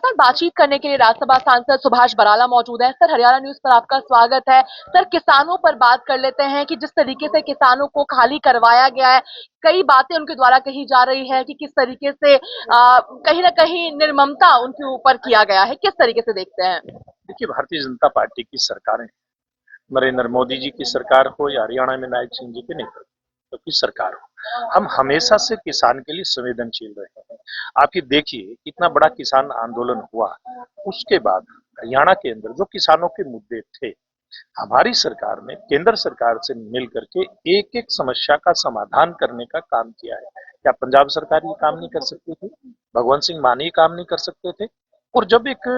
साथ बातचीत करने के लिए राज्यसभा सांसद सुभाष बराला मौजूद है। सर, हरियाणा न्यूज पर आपका स्वागत है। सर, किसानों पर बात कर लेते हैं कि जिस तरीके से किसानों को खाली करवाया गया है, कई बातें उनके द्वारा कही जा रही है कि किस तरीके से कहीं ना कहीं निर्ममता उनके ऊपर किया गया है। किस तरीके से देखते हैं? देखिए, भारतीय जनता पार्टी की सरकारें, नरेंद्र मोदी जी की सरकार हो या हरियाणा में नायब सिंह जी के नेतृत्व की सरकार हो, हम हमेशा से किसान के लिए संवेदनशील रहे हैं। आप ये देखिए, कितना बड़ा किसान आंदोलन हुआ, उसके बाद हरियाणा के अंदर जो किसानों के मुद्दे थे, हमारी सरकार ने केंद्र सरकार से मिल करके एक एक समस्या का समाधान करने का काम किया है। क्या पंजाब सरकार ये काम नहीं कर सकती थी? भगवंत सिंह मान ये काम नहीं कर सकते थे? और जब एक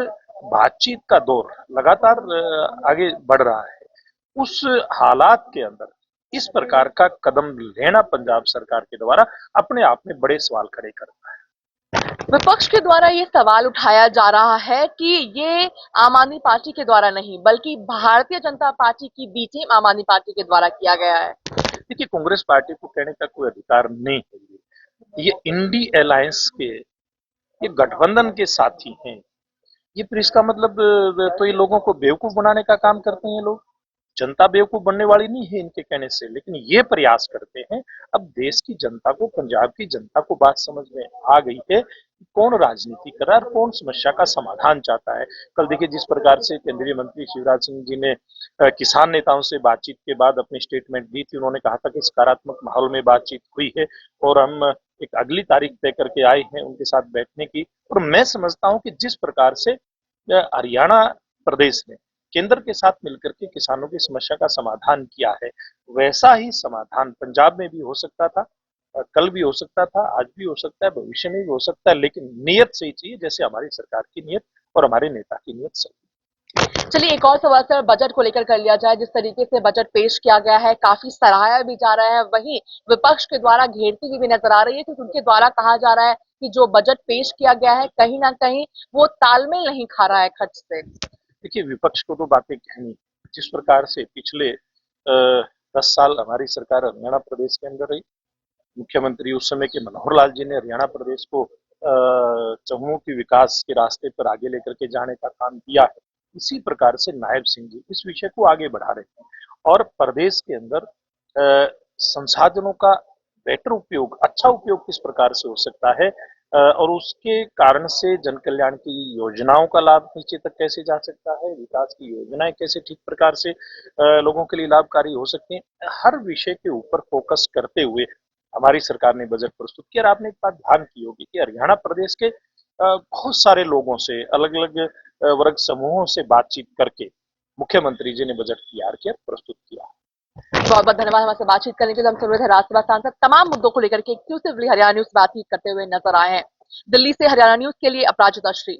बातचीत का दौर लगातार आगे बढ़ रहा है, उस हालात के अंदर इस प्रकार का कदम लेना पंजाब सरकार के द्वारा अपने आप में बड़े सवाल खड़े करता है। विपक्ष के द्वारा ये सवाल उठाया जा रहा है कि ये आम आदमी पार्टी के द्वारा नहीं बल्कि भारतीय जनता पार्टी की बी टीम आम आदमी पार्टी के द्वारा किया गया है। देखिए, कांग्रेस पार्टी को कहने का कोई अधिकार नहीं है। ये इंडी अलायंस के, ये गठबंधन के साथी हैं। ये फिर इसका मतलब तो ये लोगों को बेवकूफ बनाने का काम करते हैं लोग। जनता बेवकूफ बनने वाली नहीं है इनके कहने से, लेकिन ये प्रयास करते हैं। अब देश की जनता को, पंजाब की जनता को बात समझ में आ गई है कि कौन राजनीति कर रहा है और कौन समस्या का समाधान चाहता है। कल देखिए, जिस प्रकार से केंद्रीय मंत्री शिवराज सिंह जी ने किसान नेताओं से बातचीत के बाद अपनी स्टेटमेंट दी थी। उन्होंने कहा था कि सकारात्मक माहौल में बातचीत हुई है और हम एक अगली तारीख तय करके आए हैं उनके साथ बैठने की। और मैं समझता हूं कि जिस प्रकार से हरियाणा प्रदेश ने केंद्र के साथ मिलकर के किसानों की समस्या का समाधान किया है, वैसा ही समाधान पंजाब में भी हो सकता था। कल भी हो सकता था, आज भी हो सकता है, भविष्य में भी हो सकता है, लेकिन नियत सही चाहिए, जैसे हमारी सरकार की नियत और हमारे नेता की नियत सही। चलिए, एक और सवाल सर, बजट को लेकर कर लिया जाए। जिस तरीके से बजट पेश किया गया है, काफी सराहाया भी जा रहा है, वहीं विपक्ष के द्वारा घेरती हुई भी नजर आ रही है, क्योंकि उनके द्वारा कहा जा रहा है कि जो बजट पेश किया गया है कहीं ना कहीं वो तालमेल नहीं खा रहा है खर्च से। देखिए, विपक्ष को तो बातें कहनी, जिस प्रकार से पिछले 10 साल हमारी सरकार हरियाणा प्रदेश के अंदर रही, मुख्यमंत्री उस समय के मनोहर लाल जी ने हरियाणा प्रदेश को चहुमुखी विकास के रास्ते पर आगे लेकर के जाने का काम किया है। इसी प्रकार से नायब सिंह जी इस विषय को आगे बढ़ा रहे हैं और प्रदेश के अंदर संसाधनों का बेटर उपयोग, अच्छा उपयोग किस प्रकार से हो सकता है और उसके कारण से जन कल्याण की योजनाओं का लाभ नीचे तक कैसे जा सकता है, विकास की योजनाएं कैसे ठीक प्रकार से लोगों के लिए लाभकारी हो सकती हैं, हर विषय के ऊपर फोकस करते हुए हमारी सरकार ने बजट प्रस्तुत किया। और आपने एक बात ध्यान की होगी कि हरियाणा प्रदेश के बहुत सारे लोगों से, अलग अलग वर्ग समूहों से बातचीत करके मुख्यमंत्री जी ने बजट तैयार किया, प्रस्तुत किया। बहुत बहुत धन्यवाद हमारे बातचीत करने के लिए। हम सुन रहे थे राज्यसभा सांसद तमाम मुद्दों को लेकर के एक्सक्लूसिवली हरियाणा न्यूज बातचीत करते हुए नजर आए हैं। दिल्ली से हरियाणा न्यूज के लिए अपराजिता श्री।